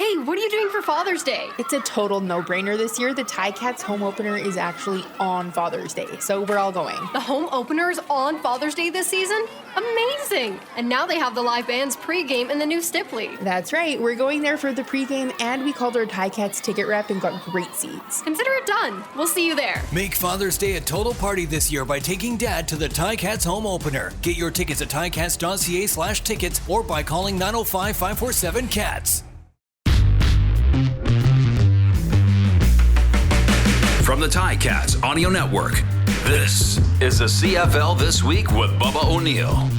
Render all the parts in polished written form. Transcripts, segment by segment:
Hey, what are you doing for Father's Day? It's a total no-brainer this year. The Ticats home opener is actually on Father's Day, so we're all going. The home opener is on Father's Day this season? Amazing! And now they have the live bands pregame in the new Stipley. That's right. We're going there for the pregame, and we called our Ticats ticket rep and got great seats. Consider it done. We'll see you there. Make Father's Day a total party this year by taking Dad to the Ticats home opener. Get your tickets at ticats.ca/tickets or by calling 905-547-CATS. From the Ticats Audio Network, this is the CFL This Week with Bubba O'Neil.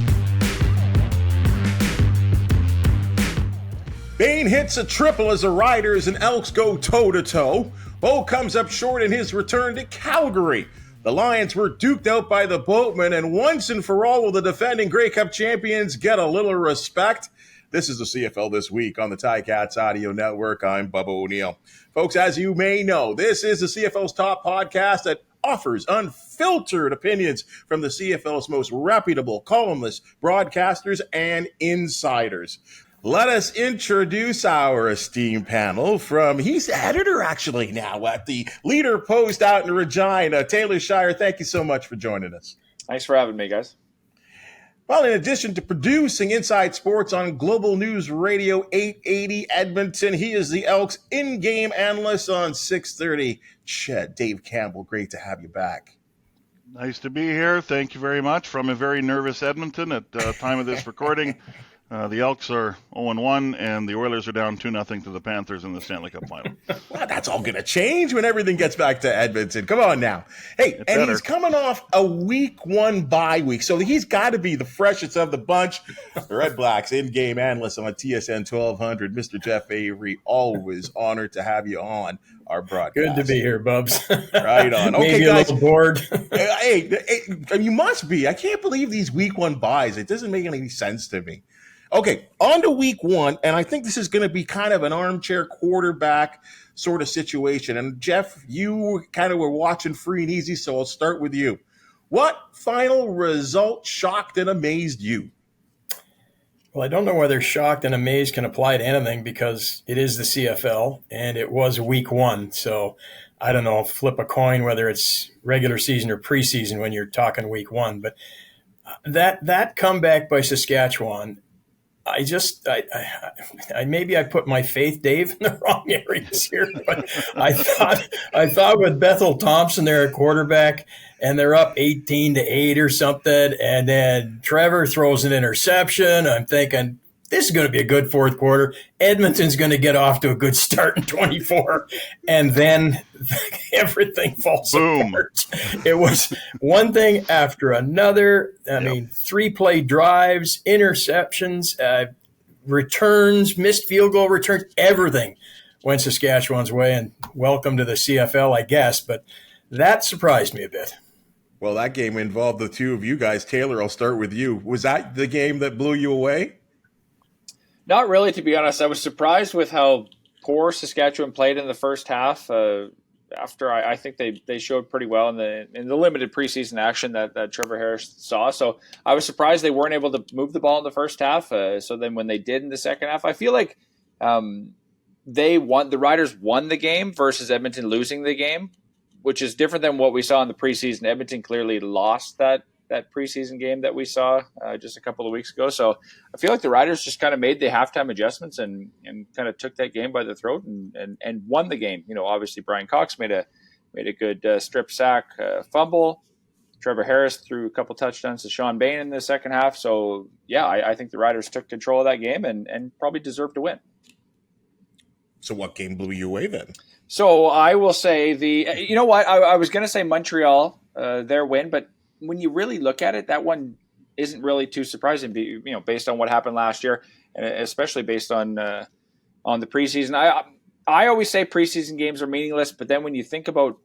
Bain hits a triple as the Riders and Elks go toe-to-toe. Bo comes up short in his return to Calgary. The Lions were duked out by the Boatmen, and once and for all will the defending Grey Cup champions get a little respect. This is the CFL This Week on the Ticats Audio Network. I'm Bubba O'Neil. Folks, as you may know, this is the CFL's top podcast that offers unfiltered opinions from the CFL's most reputable columnists, broadcasters, and insiders. Let us introduce our esteemed panel he's the editor actually now at the Leader Post out in Regina. Taylor Shire, thank you so much for joining us. Thanks for having me, guys. Well, in addition to producing Inside Sports on Global News Radio 880 Edmonton, he is the Elks in-game analyst on 630. Dave Campbell, great to have you back. Nice to be here. Thank you very much. From a very nervous Edmonton at the time of this recording. The Elks are 0-1, and the Oilers are down 2-0 to the Panthers in the Stanley Cup final. Well, that's all going to change when everything gets back to Edmonton. Come on now. Hey, he's coming off a week 1 bye week, so he's got to be the freshest of the bunch. The Redblacks in-game analyst on TSN 1200, Mr. Jeff Avery, always honored to have you on our broadcast. Good to be here, Bubs. Right on. Okay, Maybe guys. A little bored. hey, you must be. I can't believe these week 1 buys. It doesn't make any sense to me. Okay, on to week 1, and I think this is going to be kind of an armchair quarterback sort of situation. And Jeff, you kind of were watching free and easy, so I'll start with you. What final result shocked and amazed you? Well, I don't know whether shocked and amazed can apply to anything because it is the CFL, and it was week 1. So I don't know, flip a coin whether it's regular season or preseason when you're talking week 1. But that comeback by Saskatchewan, I maybe I put my faith, Dave, in the wrong areas here, but I thought with Bethel Thompson there at quarterback, and they're up 18-8 or something, and then Trevor throws an interception. I'm thinking this is going to be a good fourth quarter. Edmonton's going to get off to a good start in 24, and then everything falls apart. It was one thing after another. I mean, 3-play drives, interceptions, returns, missed field goal returns, everything went Saskatchewan's way, and welcome to the CFL, I guess, but that surprised me a bit. Well, that game involved the two of you guys. Taylor, I'll start with you. Was that the game that blew you away? Not really, to be honest. I was surprised with how poor Saskatchewan played in the first half. After I think they showed pretty well in the limited preseason action that Trevor Harris saw. So I was surprised they weren't able to move the ball in the first half. So then when they did in the second half, I feel like the Riders won the game versus Edmonton losing the game, which is different than what we saw in the preseason. Edmonton clearly lost that preseason game that we saw just a couple of weeks ago. So I feel like the Riders just kind of made the halftime adjustments and kind of took that game by the throat and won the game. You know, obviously Brian Cox made a good strip sack fumble. Trevor Harris threw a couple touchdowns to Sean Bain in the second half. So yeah, I think the Riders took control of that game and probably deserved to win. So what game blew you away then? So I will say you know what, I was going to say Montreal, their win, but when you really look at it, that one isn't really too surprising, based on what happened last year, and especially based on the preseason. I always say preseason games are meaningless, but then when you think about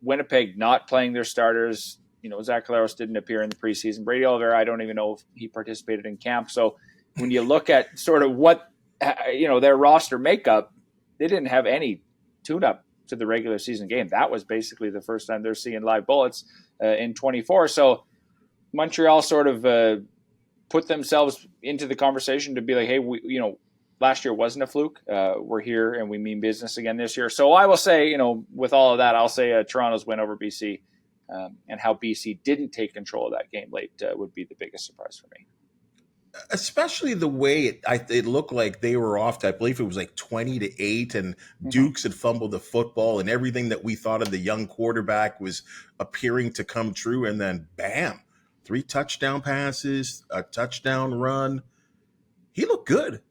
Winnipeg not playing their starters, Zach Collaros didn't appear in the preseason. Brady Oliveira, I don't even know if he participated in camp. So when you look at sort of what their roster makeup, they didn't have any tune-up to the regular season game. That was basically the first time they're seeing live bullets in 24. So Montreal sort of put themselves into the conversation to be like, hey, the last year wasn't a fluke. We're here and we mean business again this year. So I will say, with all of that, I'll say Toronto's win over BC and how BC didn't take control of that game late would be the biggest surprise for me. Especially the way it looked like they were off to, I believe it was like 20-8, and Dukes had fumbled the football, and everything that we thought of the young quarterback was appearing to come true. And then, bam, 3 touchdown passes, a touchdown run. He looked good.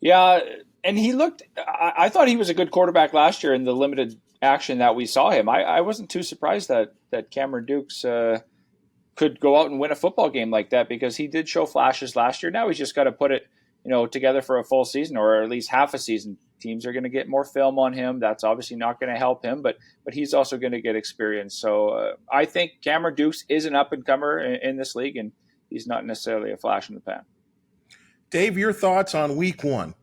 Yeah, and he looked – I thought he was a good quarterback last year in the limited action that we saw him. I wasn't too surprised that Cameron Dukes could go out and win a football game like that, because he did show flashes last year. Now he's just got to put it, together for a full season, or at least half a season. Teams are going to get more film on him. That's obviously not going to help him, but he's also going to get experience. So I think Cameron Dukes is an up-and-comer in this league, and he's not necessarily a flash in the pan. Dave, your thoughts on week 1?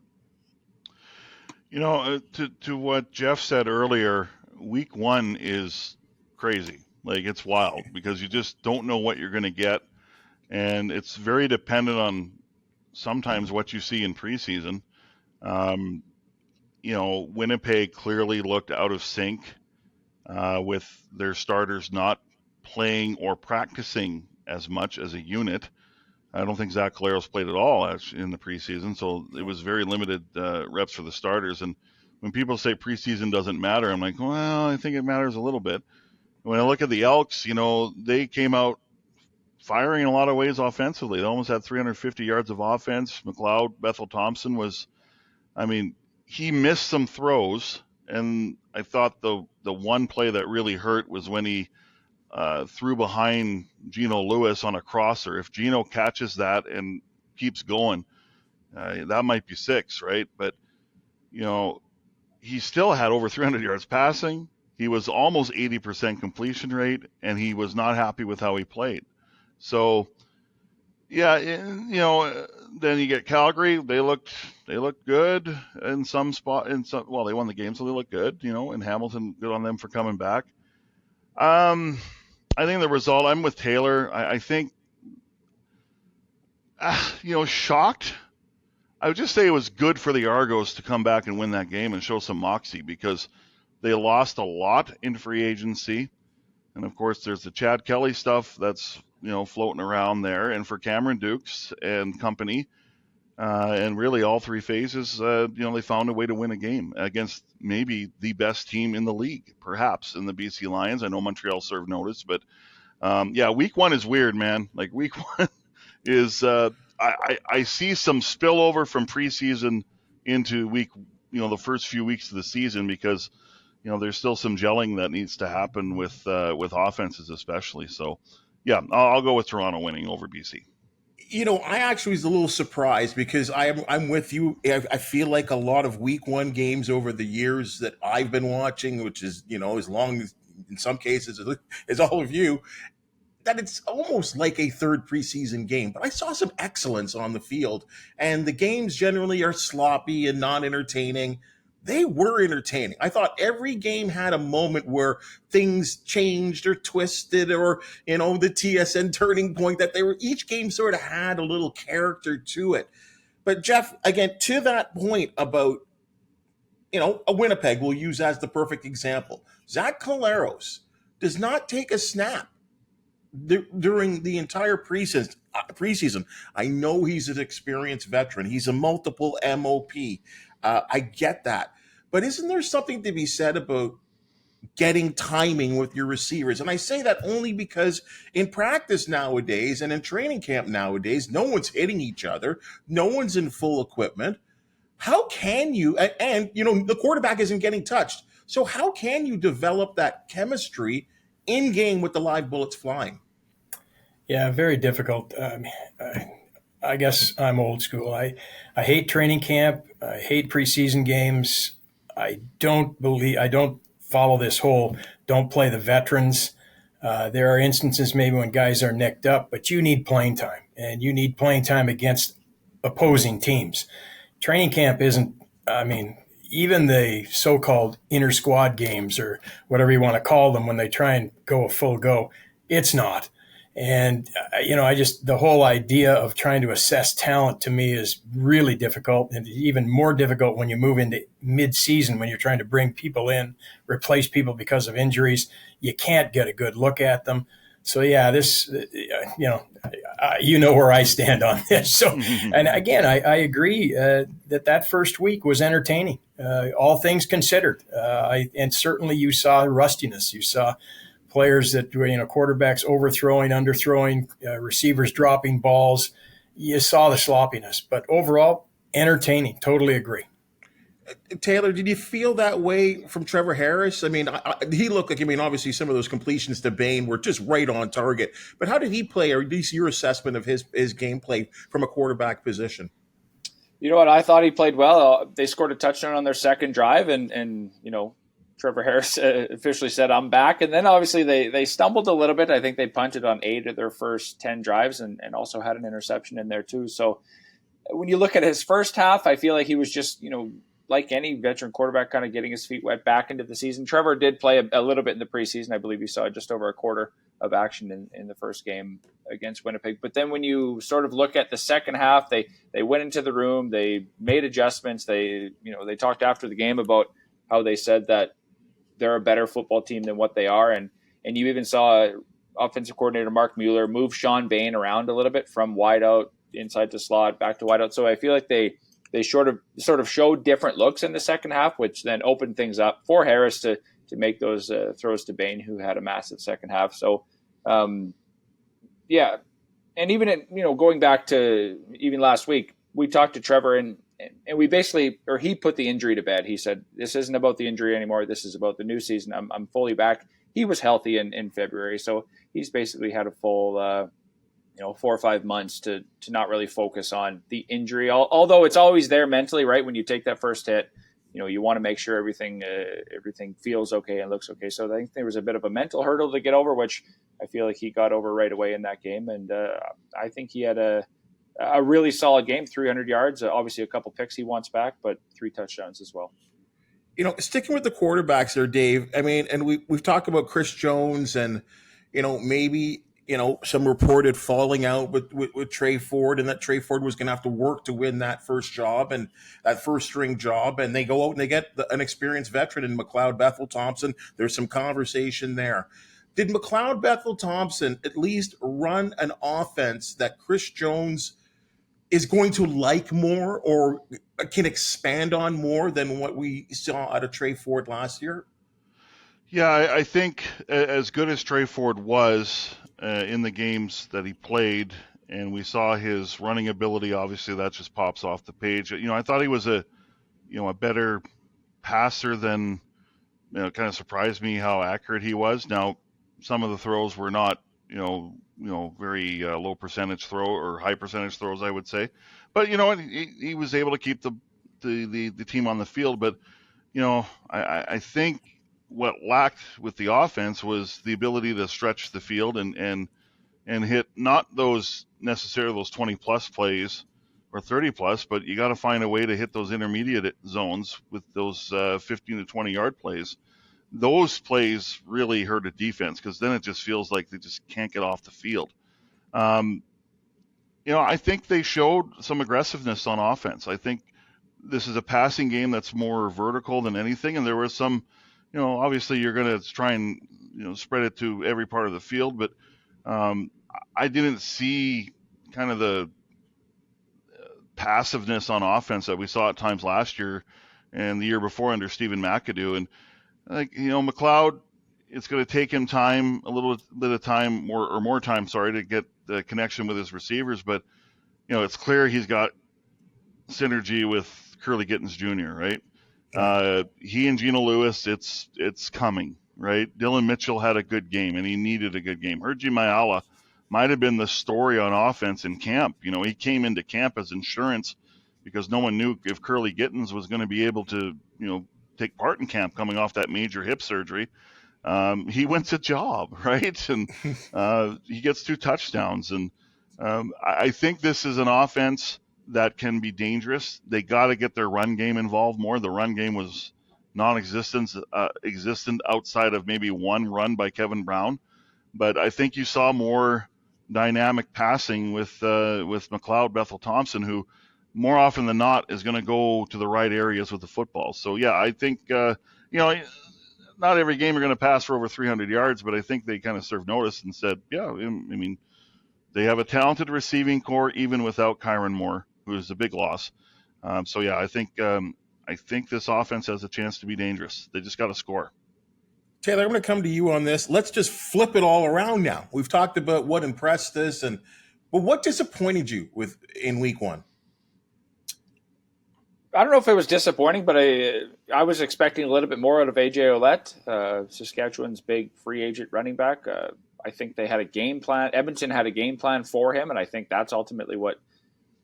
To what Jeff said earlier, week 1 is crazy. Like, it's wild because you just don't know what you're going to get. And it's very dependent on sometimes what you see in preseason. Winnipeg clearly looked out of sync with their starters not playing or practicing as much as a unit. I don't think Zach Collaros played at all in the preseason, so it was very limited reps for the starters. And when people say preseason doesn't matter, I'm like, well, I think it matters a little bit. When I look at the Elks, they came out firing in a lot of ways offensively. They almost had 350 yards of offense. McLeod, Bethel Thompson he missed some throws, and I thought the one play that really hurt was when he threw behind Geno Lewis on a crosser. If Geno catches that and keeps going, that might be 6, right? But, he still had over 300 yards passing. He was almost 80% completion rate, and he was not happy with how he played. So, yeah, then you get Calgary. They looked good in some spot. Well, they won the game, so they looked good. And Hamilton, good on them for coming back. I think the result. I'm with Taylor. I think, shocked. I would just say it was good for the Argos to come back and win that game and show some moxie, because they lost a lot in free agency. And, of course, there's the Chad Kelly stuff that's, floating around there. And for Cameron Dukes and company, and really all 3 phases, they found a way to win a game against maybe the best team in the league, perhaps, in the BC Lions. I know Montreal served notice, but, week 1 is weird, man. Like, week 1 is I see some spillover from preseason into week, the first few weeks of the season, because there's still some gelling that needs to happen with offenses, especially. So, yeah, I'll go with Toronto winning over BC. I actually was a little surprised, because I'm with you. I feel like a lot of week 1 games over the years that I've been watching, which is, as long as in some cases as all of you, that it's almost like a third preseason game. But I saw some excellence on the field, and the games generally are sloppy and non-entertaining. They were entertaining. I thought every game had a moment where things changed or twisted, or, the TSN turning point, that each game sort of had a little character to it. But Jeff, again, to that point about, a Winnipeg we'll use as the perfect example. Zach Collaros does not take a snap during the entire preseason. I know he's an experienced veteran. He's a multiple MOP. I get that. But isn't there something to be said about getting timing with your receivers? And I say that only because in practice nowadays and in training camp nowadays, no one's hitting each other. No one's in full equipment. How can you, and the quarterback isn't getting touched. So how can you develop that chemistry in game with the live bullets flying? Yeah, very difficult. I guess I'm old school. I hate training camp. I hate preseason games. I don't follow this whole don't play the veterans. There are instances maybe when guys are nicked up, but you need playing time, and you need playing time against opposing teams. Training camp isn't, even the so-called inter-squad games, or whatever you want to call them, when they try and go a full go, it's not. And, the whole idea of trying to assess talent to me is really difficult, and even more difficult when you move into mid-season, when you're trying to bring people in, replace people because of injuries. You can't get a good look at them. So, yeah, this, where I stand on this. So, and again, I agree that first week was entertaining, all things considered. And certainly you saw rustiness. You saw players that were, quarterbacks overthrowing, underthrowing, receivers dropping balls. You saw the sloppiness, but overall, entertaining. Totally agree. Taylor, did you feel that way from Trevor Harris? I mean, he looked like, obviously some of those completions to Bain were just right on target. But how did he play, or at least your assessment of his gameplay from a quarterback position? You know what? I thought he played well. They scored a touchdown on their second drive, and Trevor Harris officially said, "I'm back." And then obviously they stumbled a little bit. I think they punted on 8 of their first 10 drives and also had an interception in there too. So when you look at his first half, I feel like he was just, like any veteran quarterback, kind of getting his feet wet back into the season. Trevor did play a little bit in the preseason. I believe you saw just over a quarter of action in the first game against Winnipeg. But then when you sort of look at the second half, they went into the room, they made adjustments. They talked after the game about how they said that they're a better football team than what they are. And you even saw offensive coordinator Mark Mueller move Sean Bain around a little bit from wide out inside the slot back to wide out. So I feel like they sort of showed different looks in the second half, which then opened things up for Harris to make those throws to Bain, who had a massive second half. So, yeah. And even, going back to even last week, we talked to Trevor and we basically, or he put the injury to bed. He said, this isn't about the injury anymore. This is about the new season. I'm fully back. He was healthy in February. So he's basically had a full, 4 or 5 months to not really focus on the injury. Although it's always there mentally, right? When you take that first hit, you want to make sure everything feels okay and looks okay. So I think there was a bit of a mental hurdle to get over, which I feel like he got over right away in that game. And I think he had a really solid game, 300 yards, obviously a couple picks he wants back, but 3 touchdowns as well. Sticking with the quarterbacks there, Dave, and we've talked about Chris Jones and, maybe, some reported falling out with Trey Ford, and that Trey Ford was going to have to work to win that first job and that first string job. And they go out and they get an experienced veteran in McLeod Bethel-Thompson. There's some conversation there. Did McLeod Bethel-Thompson at least run an offense that Chris Jones is going to like more or can expand on more than what we saw out of Trey Ford last year? Yeah, I think as good as Trey Ford was in the games that he played, and we saw his running ability, obviously that just pops off the page. I thought he was a better passer than, kind of surprised me how accurate he was. Now, some of the throws were not, very low percentage throw or high percentage throws, I would say. But he was able to keep the team on the field. But I think what lacked with the offense was the ability to stretch the field and hit not those necessarily those 20 plus plays or 30 plus, but you got to find a way to hit those intermediate zones with those 15 to 20 yard plays. Those plays really hurt a defense because then it just feels like they just can't get off the field. I think they showed some aggressiveness on offense. I think this is a passing game that's more vertical than anything. And there was some, obviously you're going to try and, spread it to every part of the field. But I didn't see kind of the passiveness on offense that we saw at times last year and the year before under Stephen McAdoo. And McLeod, it's going to take him time, a little bit of time, more time, to get the connection with his receivers. But, it's clear he's got synergy with Curly Gittens Jr., right? He and Geno Lewis, it's coming, right? Dylan Mitchell had a good game, and he needed a good game. Herji Mayala might have been the story on offense in camp. He came into camp as insurance because no one knew if Curly Gittens was going to be able to, take part in camp coming off that major hip surgery. He wins a job, right? And he gets 2 touchdowns. And I think this is an offense that can be dangerous. They got to get their run game involved more. The run game was non-existent outside of maybe one run by Kevin Brown. But I think you saw more dynamic passing with McLeod, Bethel Thompson, who more often than not is going to go to the right areas with the football. So yeah, I think not every game you're going to pass for over 300 yards, but I think they kind of served notice and said, yeah, I mean, they have a talented receiving core even without Kyron Moore, who is a big loss. So yeah, I think this offense has a chance to be dangerous. They just got to score. Taylor, I'm going to come to you on this. Let's just flip it all around now. We've talked about what impressed us, but what disappointed you in week one? I don't know if it was disappointing, but I was expecting a little bit more out of AJ Ouellette, Saskatchewan's big free agent running back. I think they had a game plan. Edmonton had a game plan for him, and I think that's ultimately what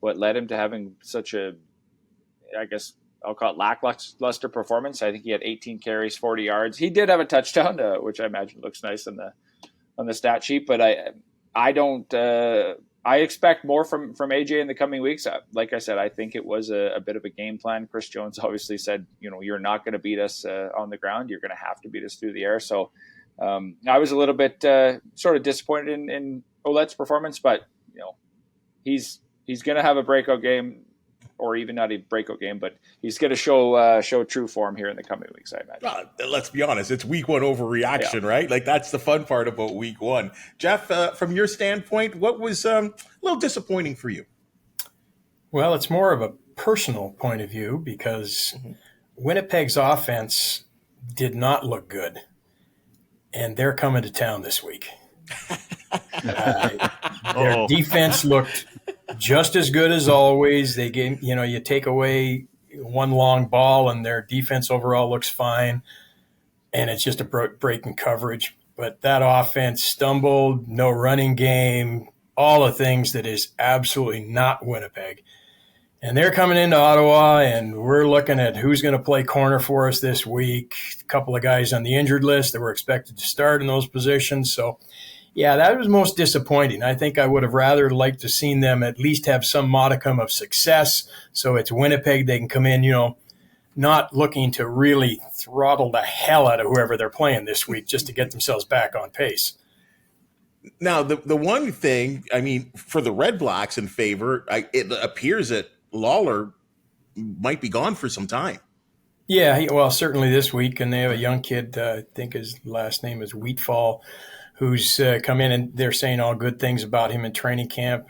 led him to having such a, I guess I'll call it lackluster performance. I think he had 18 carries, 40 yards. He did have a touchdown, which I imagine looks nice on the stat sheet. But I expect more from AJ in the coming weeks. Like I said, I think it was a bit of a game plan. Chris Jones obviously said, you're not going to beat us on the ground. You're going to have to beat us through the air. So I was a little bit sort of disappointed in Ouellette's performance, but he's going to have a breakout game. Or even not a breakout game, but he's going to show true form here in the coming weeks, I imagine. Let's be honest, it's week one overreaction, right? Like, that's the fun part about week one. Jeff, from your standpoint, what was a little disappointing for you? Well, it's more of a personal point of view because Winnipeg's offense did not look good, and they're coming to town this week. Their defense looked just as good as always. They gave, you take away one long ball and their defense overall looks fine, and it's just a break in coverage. But that offense stumbled, no running game, all the things that is absolutely not Winnipeg. And they're coming into Ottawa, and we're looking at who's going to play corner for us this week. A couple of guys on the injured list that were expected to start in those positions. So, yeah, that was most disappointing. I think I would have rather liked to seen them at least have some modicum of success. So it's Winnipeg. They can come in, not looking to really throttle the hell out of whoever they're playing this week just to get themselves back on pace. Now, the one thing, for the Redblacks in favor, it appears that Lawler might be gone for some time. Yeah, well, certainly this week. And they have a young kid, I think his last name is Wheatfall, who's come in, and they're saying all good things about him in training camp.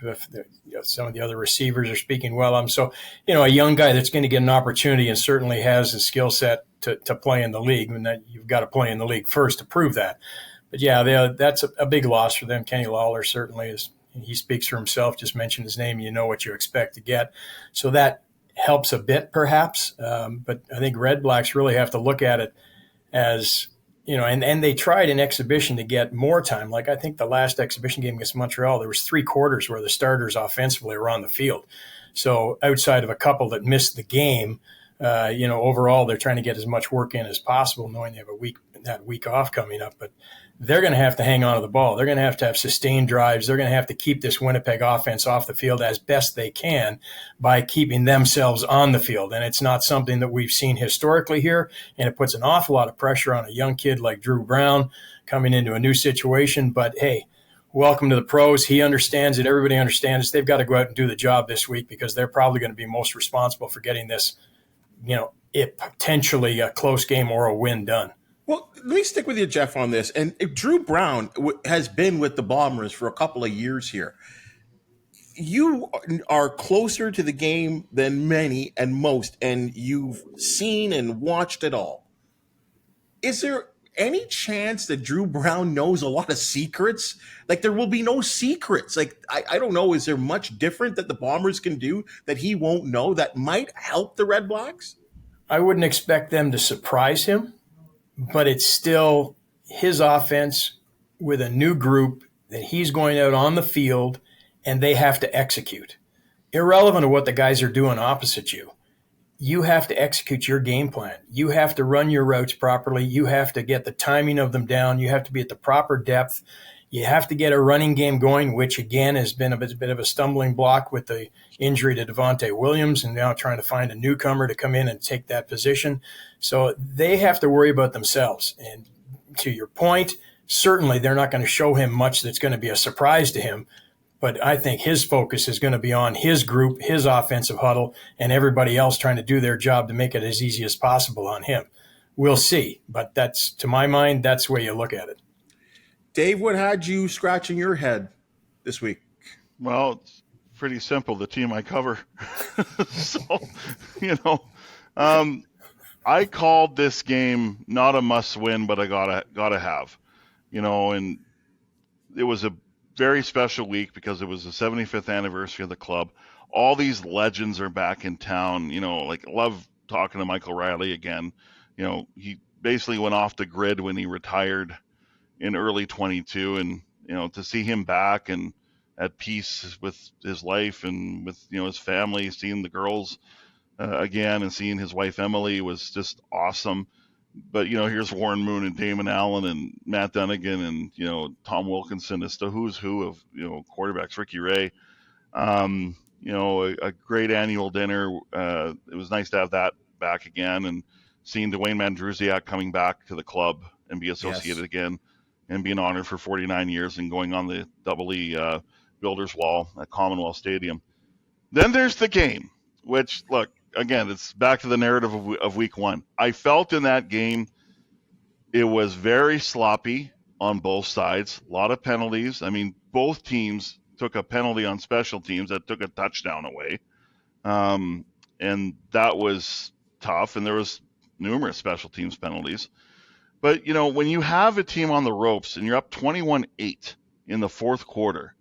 Some of the other receivers are speaking well of him. So, a young guy that's going to get an opportunity and certainly has the skill set to play in the league, and that you've got to play in the league first to prove that. But, yeah, that's a big loss for them. Kenny Lawler certainly is. He speaks for himself. Just mention his name, you know what you expect to get. So that helps a bit perhaps. But I think Redblacks really have to look at it as – and they tried an exhibition to get more time. Like I think the last exhibition game against Montreal, there was 3 quarters where the starters offensively were on the field. So outside of a couple that missed the game, overall they're trying to get as much work in as possible, knowing they have that week off coming up. But they're going to have to hang on to the ball. They're going to have sustained drives. They're going to have to keep this Winnipeg offense off the field as best they can by keeping themselves on the field. And it's not something that we've seen historically here, and it puts an awful lot of pressure on a young kid like Drew Brown coming into a new situation. But, hey, welcome to the pros. He understands it. Everybody understands it. They've got to go out and do the job this week because they're probably going to be most responsible for getting this, it potentially a close game or a win done. Well, let me stick with you, Jeff, on this. And Drew Brown has been with the Bombers for a couple of years here. You are closer to the game than many and most, and you've seen and watched it all. Is there any chance that Drew Brown knows a lot of secrets? Like, there will be no secrets. Like, I don't know. Is there much different that the Bombers can do that he won't know that might help the Redblacks? I wouldn't expect them to surprise him. But it's still his offense with a new group that he's going out on the field, and they have to execute. Irrelevant of what the guys are doing opposite you, you have to execute your game plan. You have to run your routes properly. You have to get the timing of them down. You have to be at the proper depth. You have to get a running game going, which, again, has been a bit of a stumbling block with the injury to Devontae Williams and now trying to find a newcomer to come in and take that position. So they have to worry about themselves. And to your point, certainly they're not going to show him much that's going to be a surprise to him. But I think his focus is going to be on his group, his offensive huddle, and everybody else trying to do their job to make it as easy as possible on him. We'll see. But that's, to my mind, that's the way you look at it. Dave, what had you scratching your head this week? Well, it's pretty simple. The team I cover. So, I called this game not a must-win, but I gotta have. And it was a very special week because it was the 75th anniversary of the club. All these legends are back in town. I love talking to Michael Riley again. He basically went off the grid when he retired in early 22, and to see him back and at peace with his life and with his family, seeing the girls again and seeing his wife Emily was just awesome. But here's Warren Moon and Damon Allen and Matt Dunnigan and Tom Wilkinson. It's the who's who of quarterbacks. Ricky Ray, a great annual dinner. It was nice to have that back again, and seeing Dwayne Mandrusiak coming back to the club and be associated again and being honored for 49 years and going on the Double E Builders Wall at Commonwealth Stadium. Then there's the game, which, look, again, it's back to the narrative of week one. I felt in that game it was very sloppy on both sides, a lot of penalties. I mean, both teams took a penalty on special teams that took a touchdown away. And that was tough, and there was numerous special teams penalties. But, when you have a team on the ropes and you're up 21-8 in the fourth quarter,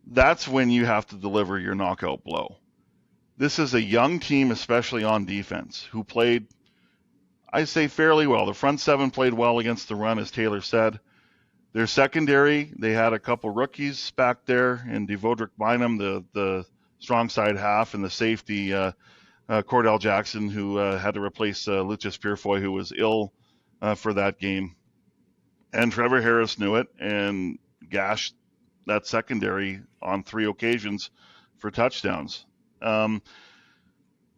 that's when you have to deliver your knockout blow. This is a young team, especially on defense, who played, I say, fairly well. The front seven played well against the run, as Taylor said. Their secondary, they had a couple rookies back there, and Devodrick Bynum, the strong side half, and the safety, Cordell Jackson, who had to replace Lucius Purefoy, who was ill for that game. And Trevor Harris knew it and gashed that secondary on 3 occasions for touchdowns.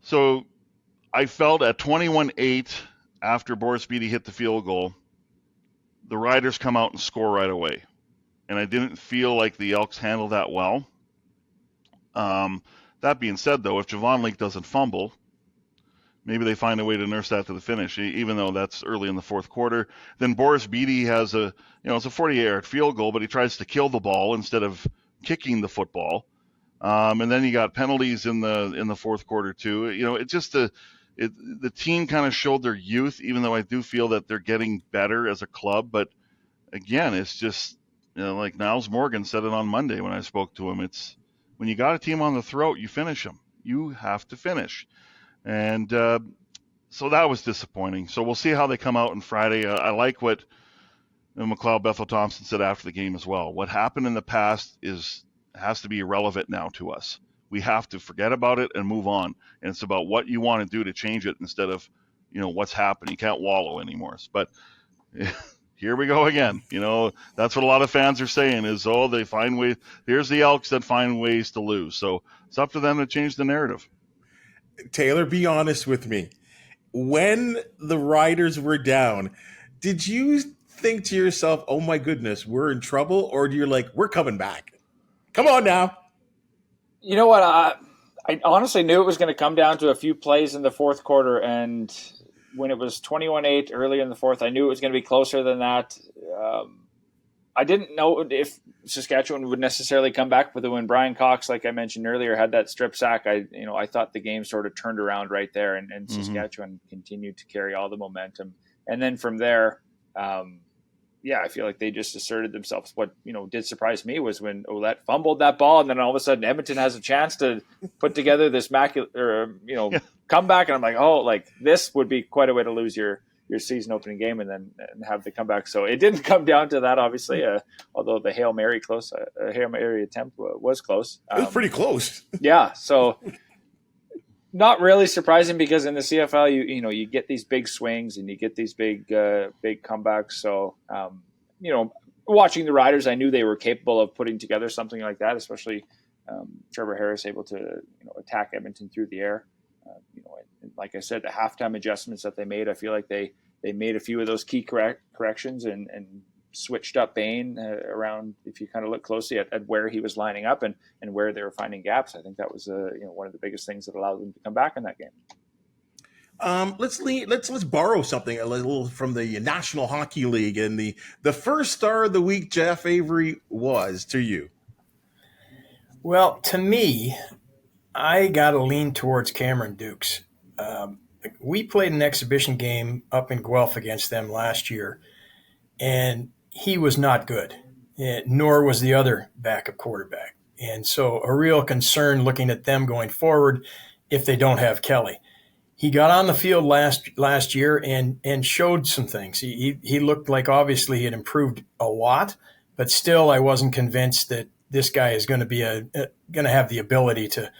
So I felt at 21-8 after Boris Beatty hit the field goal, the Riders come out and score right away. And I didn't feel like the Elks handled that well. That being said, though, if Javon Leake doesn't fumble, maybe they find a way to nurse that to the finish, even though that's early in the fourth quarter. Then Boris Beatty has it's a 48-yard field goal, but he tries to kill the ball instead of kicking the football. And then you got penalties in the fourth quarter too. It's just the team kind of showed their youth, even though I do feel that they're getting better as a club. But again, it's just like Niles Morgan said it on Monday when I spoke to him. It's when you got a team on the throat, you finish them. You have to finish. And so that was disappointing. So we'll see how they come out on Friday. I like what McLeod Bethel Thompson said after the game as well. What happened in the past has to be irrelevant now to us. We have to forget about it and move on. And it's about what you want to do to change it instead of, what's happened. You can't wallow anymore. But here we go again. That's what a lot of fans are saying is, they find ways. Here's the Elks that find ways to lose. So it's up to them to change the narrative. Taylor, be honest with me. When the Riders were down, did you think to yourself, oh my goodness, we're in trouble? Or do you we're coming back? Come on now. You know what? I honestly knew it was going to come down to a few plays in the fourth quarter. And when it was 21-8 early in the fourth, I knew it was going to be closer than that. I didn't know if Saskatchewan would necessarily come back, but when Brian Cox, like I mentioned earlier, had that strip sack, I thought the game sort of turned around right there, and Saskatchewan continued to carry all the momentum. And then from there, I feel like they just asserted themselves. What did surprise me was when Ouellette fumbled that ball, and then all of a sudden Edmonton has a chance to put together this comeback, and I'm like, this would be quite a way to lose your season opening game and have the comeback. So it didn't come down to that, obviously, although the Hail Mary attempt was close. It was pretty close. Yeah. So not really surprising because in the CFL, you get these big swings and you get these big comebacks. So, watching the Riders, I knew they were capable of putting together something like that, especially Trevor Harris able to, attack Edmonton through the air. Like I said, the halftime adjustments that they made, I feel like they made a few of those key corrections and switched up Bain around, if you kind of look closely at where he was lining up and where they were finding gaps. I think that was one of the biggest things that allowed them to come back in that game. Let's borrow something a little from the National Hockey League, and the first star of the week, Jeff Avery, was to you. Well, to me, I got to lean towards Cameron Dukes. We played an exhibition game up in Guelph against them last year, and he was not good, nor was the other backup quarterback. And so a real concern looking at them going forward if they don't have Kelly. He got on the field last year and showed some things. He looked like obviously he had improved a lot, but still I wasn't convinced that this guy is going to be going to have the ability to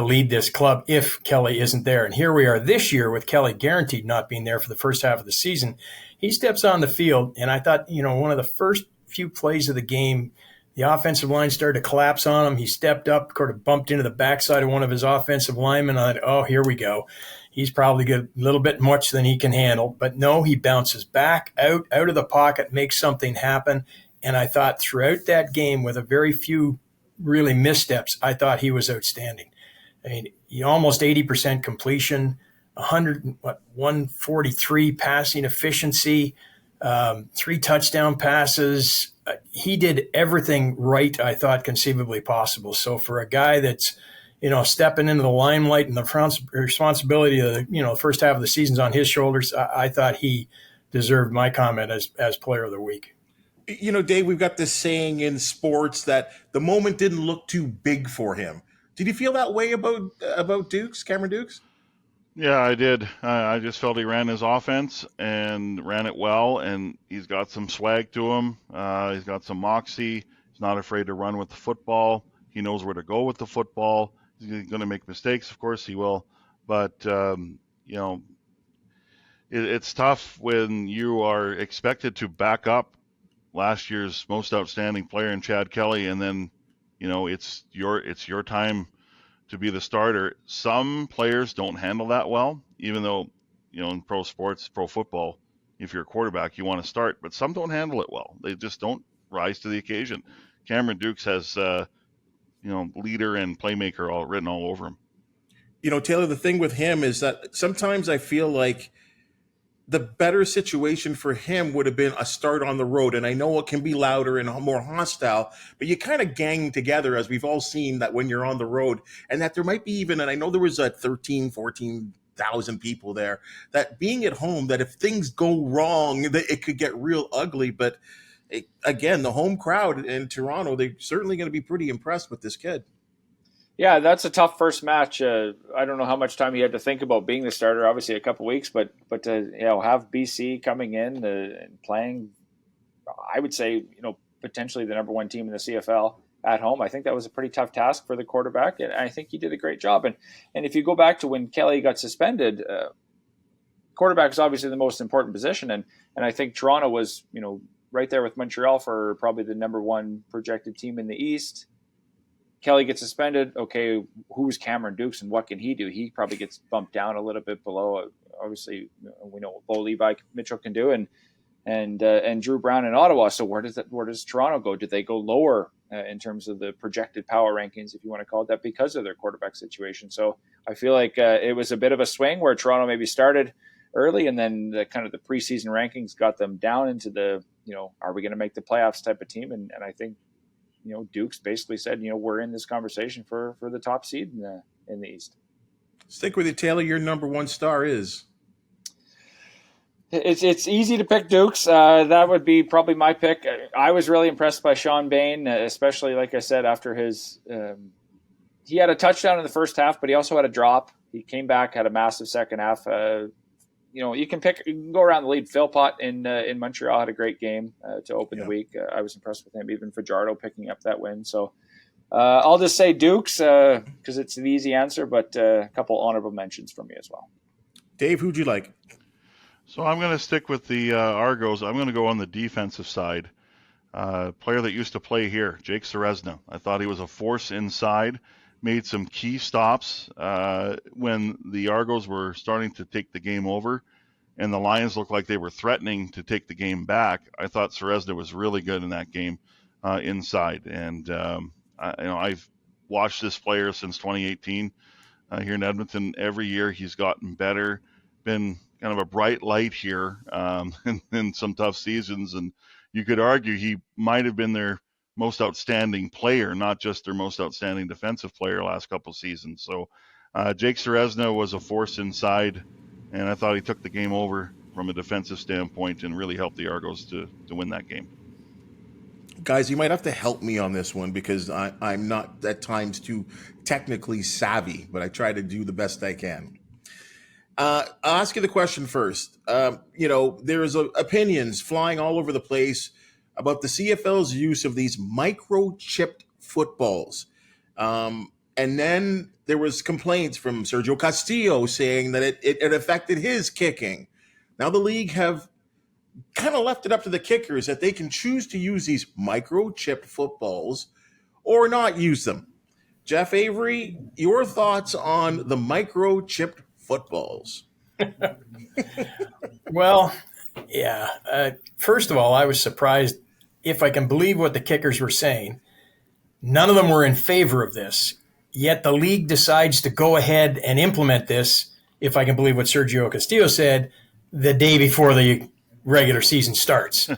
lead this club if Kelly isn't there. And here we are this year with Kelly guaranteed not being there for the first half of the season. He steps on the field, and I thought, one of the first few plays of the game, the offensive line started to collapse on him. He stepped up, sort of bumped into the backside of one of his offensive linemen. I thought, oh, here we go. He's probably got a little bit much than he can handle. But no, he bounces back out of the pocket, makes something happen. And I thought throughout that game, with a very few really missteps, I thought he was outstanding. I mean, he almost 80% completion, 143 passing efficiency, 3 touchdown passes. He did everything right, I thought, conceivably possible. So for a guy that's, stepping into the limelight and the responsibility of the first half of the season's on his shoulders, I thought he deserved my comment as player of the week. Dave, we've got this saying in sports that the moment didn't look too big for him. Did you feel that way about Dukes, Cameron Dukes? Yeah, I did. I just felt he ran his offense and ran it well, and he's got some swag to him. He's got some moxie. He's not afraid to run with the football. He knows where to go with the football. He's going to make mistakes, of course he will. But, it's tough when you are expected to back up last year's most outstanding player in Chad Kelly, and then, it's your time to be the starter. Some players don't handle that well, even though, in pro sports, pro football, if you're a quarterback, you want to start, but some don't handle it well. They just don't rise to the occasion. Cameron Dukes has, leader and playmaker all written all over him. Taylor, the thing with him is that sometimes I feel like the better situation for him would have been a start on the road. And I know it can be louder and more hostile, but you kind of gang together, as we've all seen, that when you're on the road, and that there might be even, and I know there was 14,000 people there, that being at home, that if things go wrong, that it could get real ugly. But again, the home crowd in Toronto, they're certainly going to be pretty impressed with this kid. Yeah, that's a tough first match. I don't know how much time he had to think about being the starter. Obviously, a couple weeks, but to have BC coming in and playing, I would say potentially the number 1 team in the CFL at home. I think that was a pretty tough task for the quarterback, and I think he did a great job. And if you go back to when Kelly got suspended, quarterback is obviously the most important position, and I think Toronto was right there with Montreal for probably the number 1 projected team in the East. Kelly gets suspended. Okay, who's Cameron Dukes and what can he do? He probably gets bumped down a little bit below. Obviously, we know what Bo Levi Mitchell can do, and Drew Brown in Ottawa. So where does Toronto go? Did they go lower in terms of the projected power rankings, if you want to call it that, because of their quarterback situation? So I feel like it was a bit of a swing where Toronto maybe started early, and then the preseason rankings got them down into the are we going to make the playoffs type of team? And I think. Dukes basically said, we're in this conversation for the top seed in the East. Stick with you, Taylor. Your number 1 star is? It's easy to pick Dukes. That would be probably my pick. I was really impressed by Sean Bain, especially, like I said, after his he had a touchdown in the first half, but he also had a drop. He came back, had a massive second half. You can go around the lead. Philpott in Montreal had a great game to open the week. I was impressed with him. Even Fajardo picking up that win. So I'll just say Dukes because it's an easy answer, but a couple honorable mentions from me as well. Dave, who'd you like? So I'm going to stick with the Argos. I'm going to go on the defensive side. Player that used to play here, Jake Serezna. I thought he was a force inside. Made some key stops when the Argos were starting to take the game over, and the Lions looked like they were threatening to take the game back, I thought Ceresna was really good in that game inside. And I've watched this player since 2018 here in Edmonton. Every year he's gotten better, been kind of a bright light here in some tough seasons. And you could argue he might have been their most outstanding player, not just their most outstanding defensive player last couple seasons. So Jake Ceresna was a force inside, and I thought he took the game over from a defensive standpoint and really helped the Argos to win that game. Guys, you might have to help me on this one because I'm not at times too technically savvy, but I try to do the best I can. I'll ask you the question first. There's opinions flying all over the place about the CFL's use of these microchipped footballs. And then there was complaints from Sergio Castillo saying that it affected his kicking. Now the league have kind of left it up to the kickers that they can choose to use these microchipped footballs or not use them. Jeff Avery, your thoughts on the microchipped footballs? Well, yeah. First of all, I was surprised, if I can believe what the kickers were saying. None of them were in favor of this, yet the league decides to go ahead and implement this, if I can believe what Sergio Castillo said, the day before the regular season starts.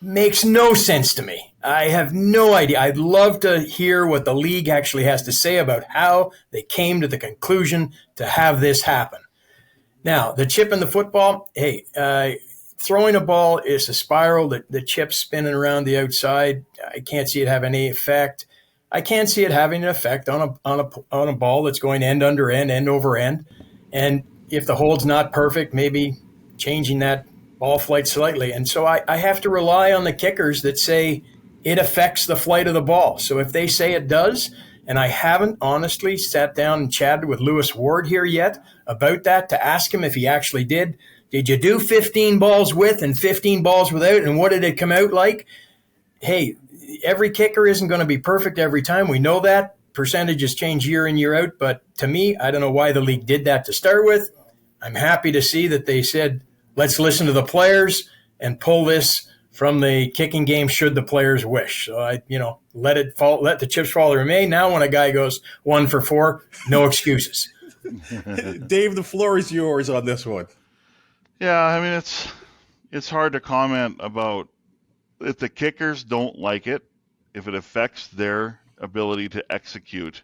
Makes no sense to me. I have no idea. I'd love to hear what the league actually has to say about how they came to the conclusion to have this happen. Now, the chip in the football, throwing a ball is a spiral. The chip's spinning around the outside. I can't see it have any effect. I can't see it having an effect on a ball that's going end under end, end over end. And if the hold's not perfect, maybe changing that ball flight slightly. And so I have to rely on the kickers that say it affects the flight of the ball. So if they say it does, and I haven't honestly sat down and chatted with Lewis Ward here yet about that to ask him if he actually did you do 15 balls with and 15 balls without, and what did it come out like? Hey, every kicker isn't going to be perfect every time. We know that. Percentages change year in, year out. But to me, I don't know why the league did that to start with. I'm happy to see that they said, let's listen to the players and pull this from the kicking game should the players wish. So let it fall, let the chips fall or remain. Now when a guy goes 1 for 4, no excuses. Dave, the floor is yours on this one. Yeah, I mean it's hard to comment about if the kickers don't like it, if it affects their ability to execute.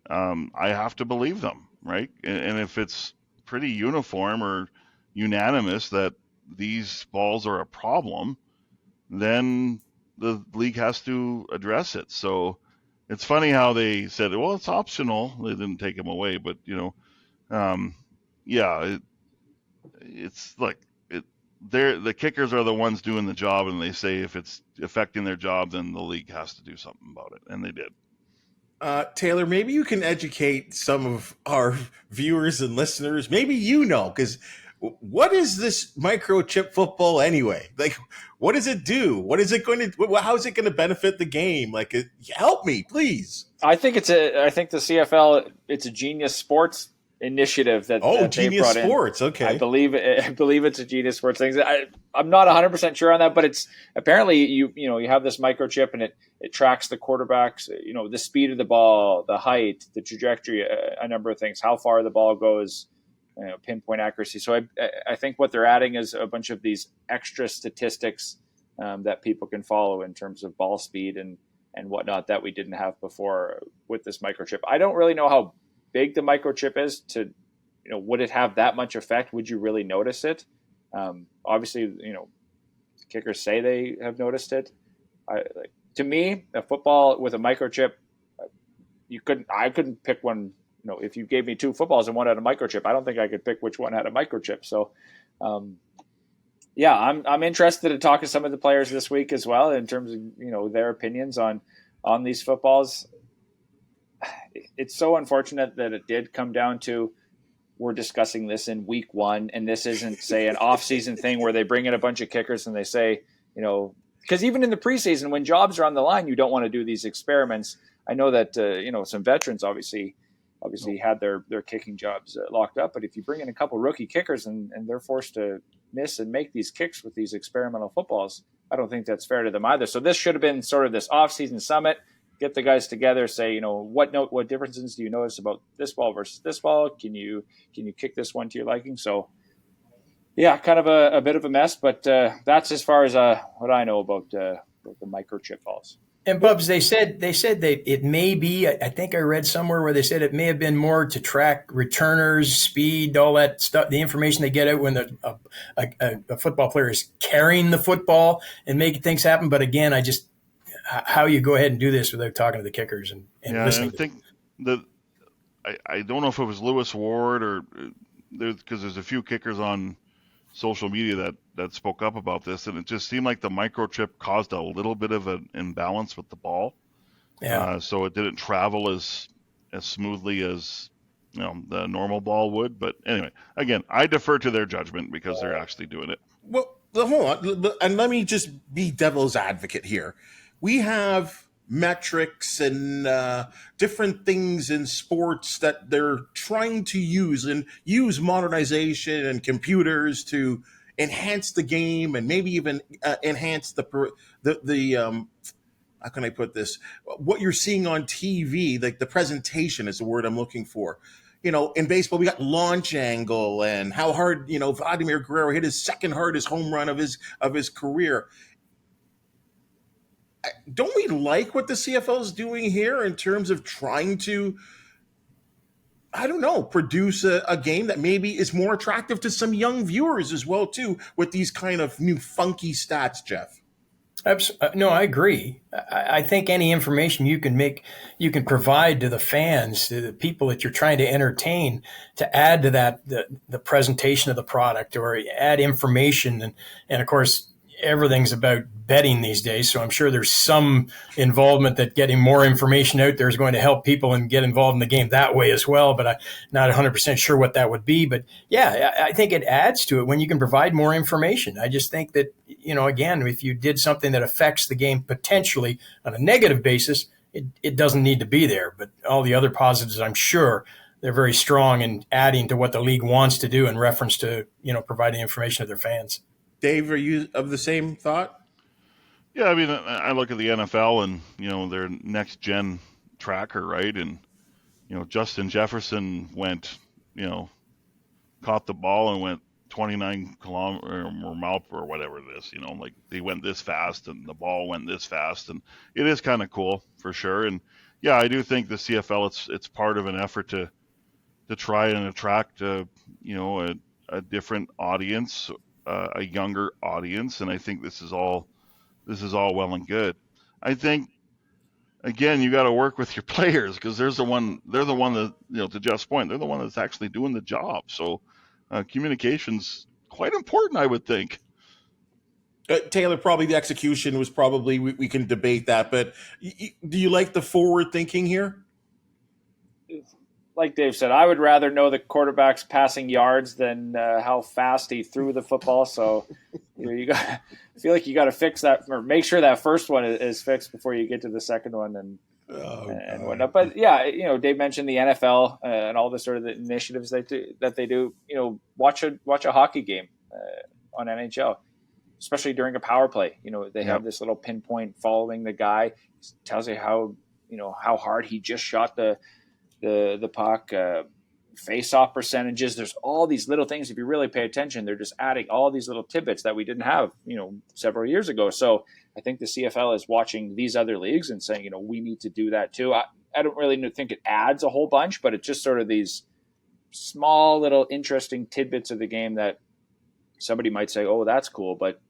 I have to believe them, right? And if it's pretty uniform or unanimous that these balls are a problem, then the league has to address it. So it's funny how they said, well, it's optional. They didn't take them away, but it's like the kickers are the ones doing the job, and they say if it's affecting their job, then the league has to do something about it, and they did. Taylor, maybe you can educate some of our viewers and listeners. Maybe because what is this microchip football anyway? Like, what does it do? What is it going to? How is it going to benefit the game? Like, help me, please. I think the CFL. It's a Genius Sports initiative that Genius brought Sports. In. Okay, I believe it's a Genius Sports thing. I'm not 100% sure on that, but it's apparently you have this microchip and it tracks the quarterbacks, the speed of the ball, the height, the trajectory, a number of things, how far the ball goes, pinpoint accuracy. So I think what they're adding is a bunch of these extra statistics that people can follow in terms of ball speed and whatnot that we didn't have before with this microchip. I don't really know how big the microchip is would it have that much effect? Would you really notice it? Obviously, kickers say they have noticed it. To me, a football with a microchip, I couldn't pick one. If you gave me 2 footballs and one had a microchip, I don't think I could pick which one had a microchip. So, I'm interested to talk to some of the players this week as well in terms of their opinions on these footballs. It's so unfortunate that it did come down to we're discussing this in week 1, and this isn't, say, an off-season thing where they bring in a bunch of kickers and they say, because even in the preseason, when jobs are on the line, you don't want to do these experiments. I know that, some veterans obviously obviously had their kicking jobs locked up. But if you bring in a couple rookie kickers and they're forced to miss and make these kicks with these experimental footballs, I don't think that's fair to them either. So this should have been sort of this off-season summit. Get the guys together, say, what differences do you notice about this ball versus this ball? Can you kick this one to your liking? So, yeah, kind of a bit of a mess, but that's as far as what I know about the microchip balls. And Bubs, they said it may be. I think I read somewhere where they said it may have been more to track returners, speed, all that stuff. The information they get out when a football player is carrying the football and making things happen. But again, how you go ahead and do this without talking to the kickers and listening. I think I don't know if it was Lewis Ward or because there's a few kickers on social media that spoke up about this, and it just seemed like the microchip caused a little bit of an imbalance with the ball. Yeah. So it didn't travel as smoothly as the normal ball would. But anyway, again, I defer to their judgment because they're actually doing it. Well, hold on, and let me just be devil's advocate here. We have metrics and different things in sports that they're trying to use modernization and computers to enhance the game and maybe even enhance the how can I put this? What you're seeing on TV, like the presentation is the word I'm looking for. In baseball, we got launch angle and how hard, Vladimir Guerrero hit his second hardest home run of his career. Don't we like what the CFL is doing here in terms of trying to, produce a game that maybe is more attractive to some young viewers as well, too, with these kind of new funky stats, Jeff? No, I agree. I think any information you can provide to the fans, to the people that you're trying to entertain, to add to that, the presentation of the product or add information. And of course, everything's about betting these days. So I'm sure there's some involvement that getting more information out there is going to help people and get involved in the game that way as well. But I'm not 100% sure what that would be. But yeah, I think it adds to it when you can provide more information. I just think that, again, if you did something that affects the game potentially on a negative basis, it doesn't need to be there. But all the other positives, I'm sure they're very strong in adding to what the league wants to do in reference to, providing information to their fans. Dave, are you of the same thought? Yeah, I mean, I look at the NFL and, their next gen tracker, right? And, Justin Jefferson went, caught the ball and went 29 kilometers or mile or whatever it is, like they went this fast and the ball went this fast. And it is kind of cool for sure. And yeah, I do think the CFL, it's part of an effort to try and attract, a different audience, a younger audience, and I think this is all well and good. I think again you got to work with your players because they're the one that to Jeff's point, they're the one that's actually doing the job. So communication's quite important, I would think. Taylor, probably the execution was probably we can debate that, but do you like the forward thinking here? Like Dave said, I would rather know the quarterback's passing yards than how fast he threw the football. So I feel like you got to fix that or make sure that first one is fixed before you get to the second one and whatnot. But yeah, Dave mentioned the NFL and all the sort of the initiatives that they do. Watch a hockey game on NHL, especially during a power play. They have this little pinpoint following the guy. It tells you how hard he just shot the puck, face-off percentages. There's all these little things. If you really pay attention, they're just adding all these little tidbits that we didn't have, several years ago. So I think the CFL is watching these other leagues and saying, we need to do that too. I don't really think it adds a whole bunch, but it's just sort of these small little interesting tidbits of the game that somebody might say, oh, that's cool. But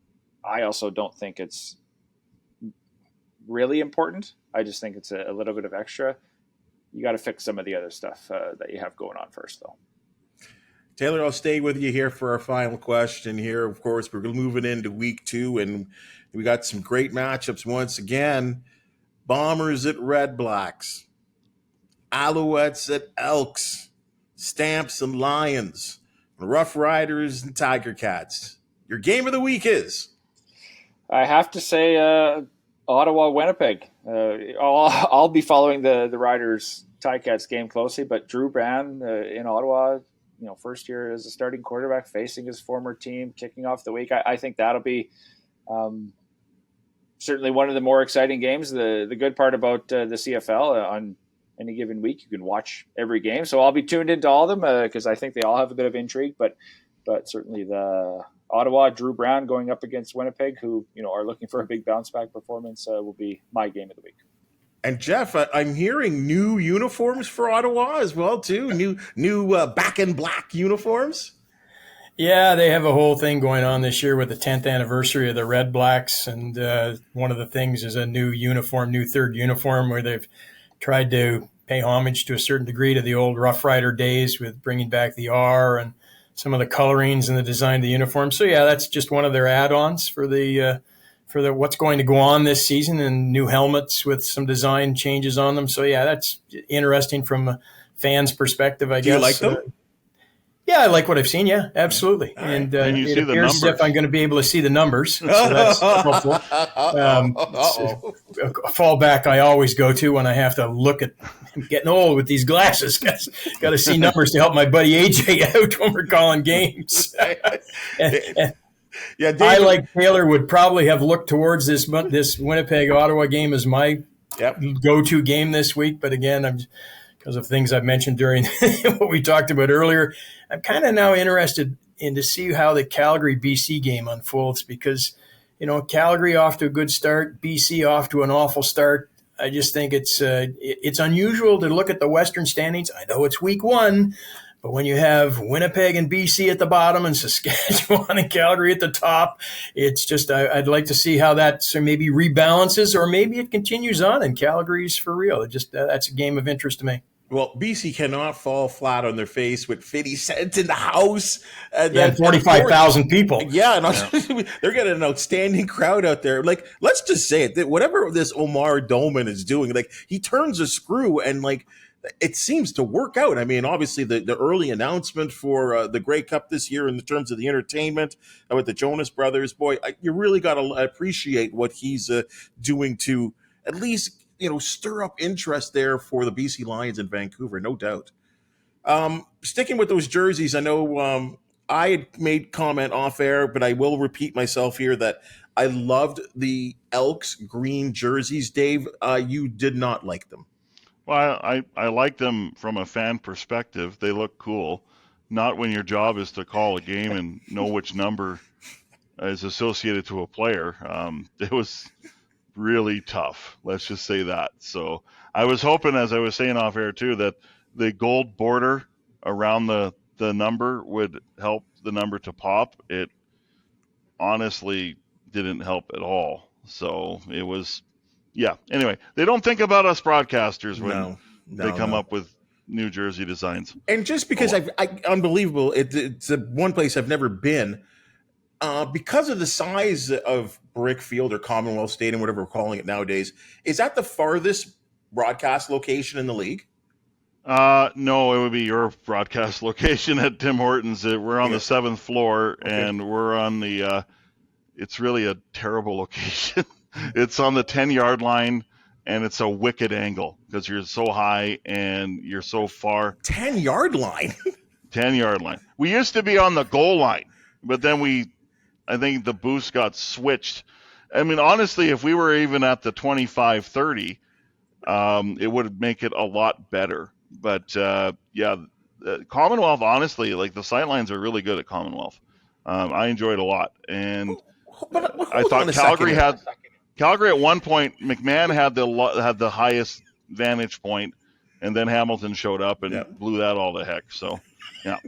I also don't think it's really important. I just think it's a little bit of extra. You got to fix some of the other stuff that you have going on first, though. Taylor, I'll stay with you here for our final question here. Of course, we're moving into week 2, and we got some great matchups once again. Bombers at Redblacks, Alouettes at Elks, Stamps and Lions, Roughriders and Tiger Cats. Your game of the week is? I have to say Ottawa Winnipeg. I'll be following the Riders Ticats game closely, but Drew Brand in Ottawa, first year as a starting quarterback, facing his former team, kicking off the week. I think that'll be certainly one of the more exciting games. The good part about the CFL, on any given week, you can watch every game. So I'll be tuned into all of them because I think they all have a bit of intrigue. But certainly the Ottawa, Drew Brown going up against Winnipeg, who are looking for a big bounce back performance, will be my game of the week. And Jeff, I'm hearing new uniforms for Ottawa as well too. New back in black uniforms. Yeah, they have a whole thing going on this year with the 10th anniversary of the Redblacks, and one of the things is a new third uniform, where they've tried to pay homage to a certain degree to the old Rough Rider days with bringing back the R and some of the colorings and the design of the uniform. So yeah, that's just one of their add-ons for the what's going to go on this season, and new helmets with some design changes on them. So yeah, that's interesting from a fan's perspective, I guess. Do you like them? Yeah, I like what I've seen. Yeah, absolutely. Right. And you see the numbers. if I'm going to be able to see the numbers, so that's helpful. A fallback I always go to when I have to look at. I'm getting old with these glasses. Got to see numbers to help my buddy AJ out when we're calling games. Yeah, David, I, like Taylor, would probably have looked towards this Winnipeg Ottawa game as my go-to game this week. But again, because of things I've mentioned during what we talked about earlier, I'm kind of now interested in to see how the Calgary BC game unfolds, because Calgary off to a good start, BC off to an awful start. I just think it's unusual to look at the Western standings. I know it's week 1, but when you have Winnipeg and BC at the bottom and Saskatchewan and Calgary at the top, it's just I'd like to see how that maybe rebalances, or maybe it continues on and Calgary's for real. That's a game of interest to me. Well, BC cannot fall flat on their face with 50 cents in the house. And 45,000 people. Yeah, and they're getting an outstanding crowd out there. Like, let's just say it, that whatever this Omar Doman is doing, like, he turns a screw and, like, it seems to work out. I mean, obviously, the early announcement for the Grey Cup this year in terms of the entertainment with the Jonas Brothers, boy, you really got to appreciate what he's doing to at least stir up interest there for the BC Lions in Vancouver, no doubt. Sticking with those jerseys, I know I had made comment off air, but I will repeat myself here that I loved the Elks green jerseys. Dave, you did not like them. Well, I like them from a fan perspective. They look cool. Not when your job is to call a game and know which number is associated to a player. It was really tough. Let's just say that. So I was hoping, as I was saying off air too, that the gold border around the number would help the number to pop. It honestly didn't help at all. So it was, anyway, they don't think about us broadcasters when they come up with New Jersey designs. And just because unbelievable, it's one place I've never been, because of the size of Brickfield or Commonwealth Stadium, whatever we're calling it nowadays, is that the farthest broadcast location in the league? No, it would be your broadcast location at Tim Hortons. We're on the 7th floor, and we're on the, it's really a terrible location. It's on the 10-yard line, and it's a wicked angle because you're so high and you're so far. 10-yard line? 10-yard line. We used to be on the goal line, but then I think the booths got switched. I mean, honestly, if we were even at the 25-30, it would make it a lot better. But, Commonwealth, honestly, like the sightlines are really good at Commonwealth. I enjoyed it a lot. And I thought Calgary at one point, McMahon had the highest vantage point, and then Hamilton showed up and blew that all to heck. So, yeah.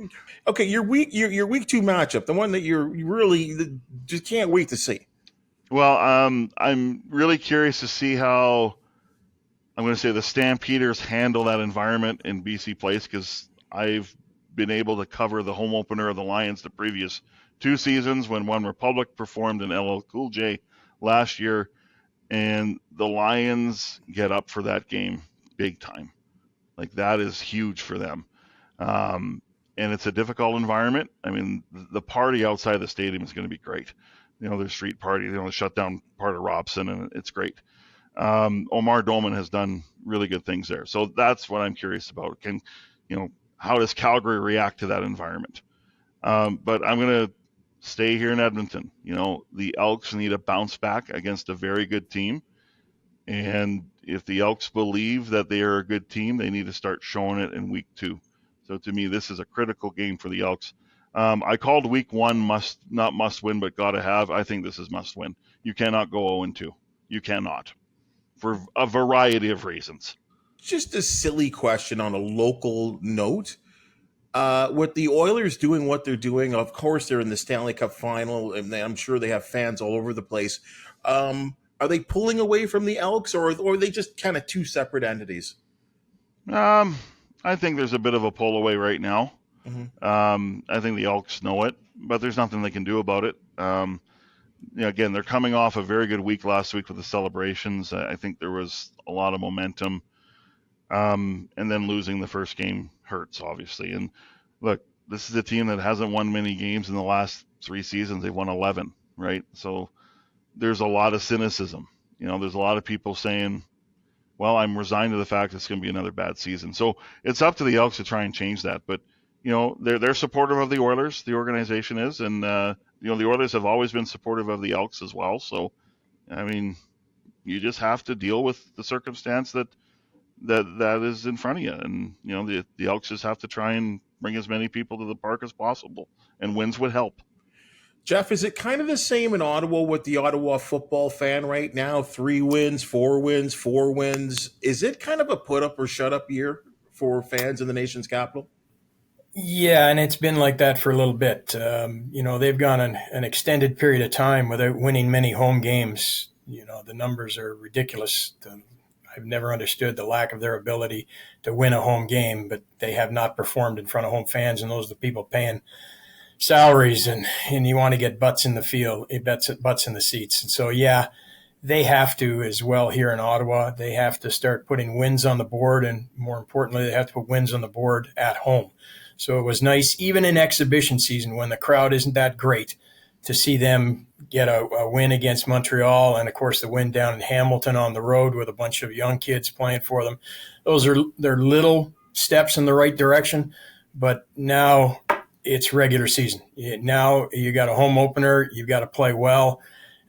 Okay, your week 2 matchup, the one that you really just can't wait to see. Well, I'm really curious to see how I'm going to say the Stampeders handle that environment in BC Place, because I've been able to cover the home opener of the Lions the previous 2 seasons when One Republic performed in LL Cool J last year, and the Lions get up for that game big time. Like, that is huge for them. And it's a difficult environment. I mean, the party outside the stadium is going to be great. Their street party, they shut down part of Robson, and it's great. Omar Dolman has done really good things there. So that's what I'm curious about. How does Calgary react to that environment? But I'm going to stay here in Edmonton. The Elks need a bounce back against a very good team. And if the Elks believe that they are a good team, they need to start showing it in week 2. So to me, this is a critical game for the Elks. I called week 1 not must win, but gotta have. I think this is must win. You cannot go 0-2. You cannot, for a variety of reasons. Just a silly question on a local note. With the Oilers doing what they're doing, of course they're in the Stanley Cup final, and I'm sure they have fans all over the place. Are they pulling away from the Elks, or are they just kind of two separate entities? I think there's a bit of a pull away right now. Mm-hmm. I think the Elks know it, but there's nothing they can do about it. Again, they're coming off a very good week last week with the celebrations. I think there was a lot of momentum. And then losing the first game hurts, obviously. And look, this is a team that hasn't won many games in the last 3 seasons. They've won 11, right? So there's a lot of cynicism. There's a lot of people saying, well, I'm resigned to the fact it's going to be another bad season. So it's up to the Elks to try and change that. But, they're supportive of the Oilers, the organization is. And, the Oilers have always been supportive of the Elks as well. So, you just have to deal with the circumstance that is in front of you. And, the Elks just have to try and bring as many people to the park as possible. And wins would help. Jeff, is it kind of the same in Ottawa with the Ottawa football fan right now? 3 wins, 4 wins, 4 wins. Is it kind of a put up or shut up year for fans in the nation's capital? Yeah, and it's been like that for a little bit. They've gone an extended period of time without winning many home games. The numbers are ridiculous. I've never understood the lack of their ability to win a home game, but they have not performed in front of home fans, and those are the people paying salaries, and you want to get butts in the field, butts in the seats. And so, yeah, they have to as well here in Ottawa. They have to start putting wins on the board, and more importantly, they have to put wins on the board at home. So it was nice, even in exhibition season when the crowd isn't that great, to see them get a win against Montreal, and of course the win down in Hamilton on the road with a bunch of young kids playing for them. They're little steps in the right direction, but now it's regular season. Now you got a home opener, you've got to play well,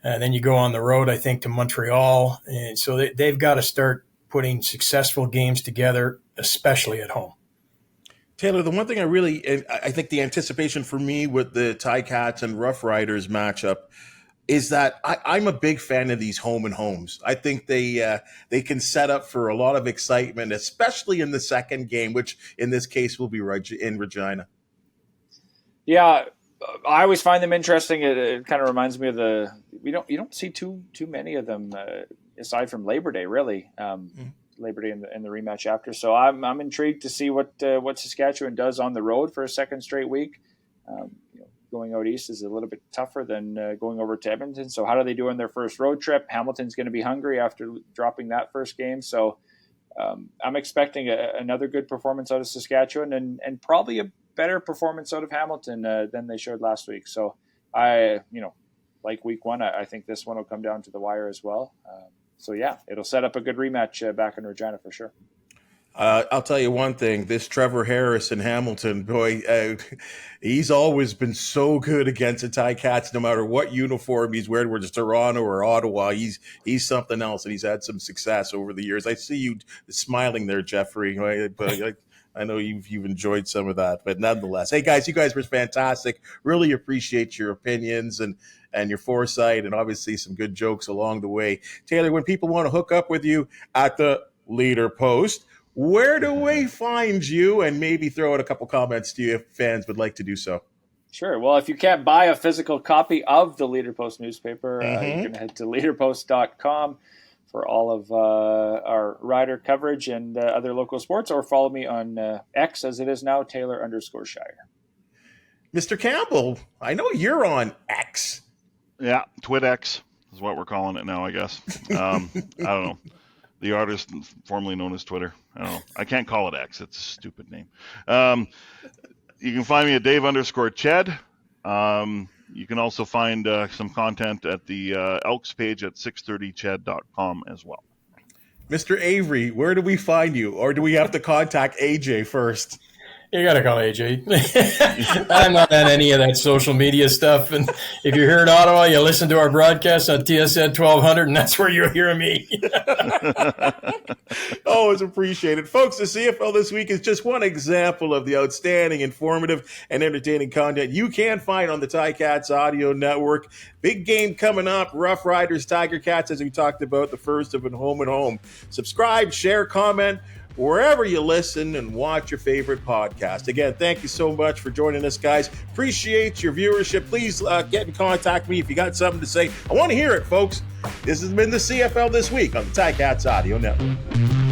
and then you go on the road, I think, to Montreal. And so they've got to start putting successful games together, especially at home. Taylor, the one thing I think the anticipation for me with the Ticats and Roughriders matchup is that I'm a big fan of these home and homes. I think they can set up for a lot of excitement, especially in the second game, which in this case will be in Regina. Yeah, I always find them interesting. It kind of reminds me of you don't see too many of them aside from Labor Day, really. Labor Day and the rematch after. So I'm intrigued to see what Saskatchewan does on the road for a second straight week. Going out east is a little bit tougher than going over to Edmonton. So how do they do on their first road trip? Hamilton's going to be hungry after dropping that first game. So I'm expecting another good performance out of Saskatchewan and probably a better performance out of Hamilton than they showed last week. So like week 1, I think this one will come down to the wire as well. So, yeah, it'll set up a good rematch back in Regina for sure. I'll tell you one thing. This Trevor Harris in Hamilton, boy, he's always been so good against the Ticats, no matter what uniform he's wearing, whether it's Toronto or Ottawa. He's something else, and he's had some success over the years. I see you smiling there, Jeffrey, but I know you've enjoyed some of that. But nonetheless, hey, guys, you guys were fantastic. Really appreciate your opinions and your foresight, and obviously some good jokes along the way. Taylor, when people want to hook up with you at the Leader Post, where do we find you? And maybe throw out a couple comments to you if fans would like to do so. Sure. Well, if you can't buy a physical copy of the Leader Post newspaper, you can head to leaderpost.com for all of our Rider coverage and other local sports, or follow me on X, as it is now, Taylor_Shire. Mr. Campbell, I know you're on X. Yeah, TwitX is what we're calling it now, I guess. I don't know. The artist formerly known as Twitter. I don't know. I can't call it X. It's a stupid name. You can find me at Dave_Ched. You can also find some content at the Elks page at 630ched.com as well. Mr. Avery, where do we find you? Or do we have to contact AJ first? You got to call AJ. I'm not on any of that social media stuff. And if you're here in Ottawa, you listen to our broadcast on TSN 1200, and that's where you'll hear me. Always appreciated. Folks, the CFL this week is just one example of the outstanding, informative, and entertaining content you can find on the Ticats audio network. Big game coming up. Roughriders, Tiger Cats, as we talked about, the first of a home and home. Subscribe, share, comment, wherever you listen and watch your favorite podcast. Again, thank you so much for joining us, guys. Appreciate your viewership. Please get in contact with me if you got something to say. I want to hear it, folks. This has been the CFL This Week on the Ticats Audio Network.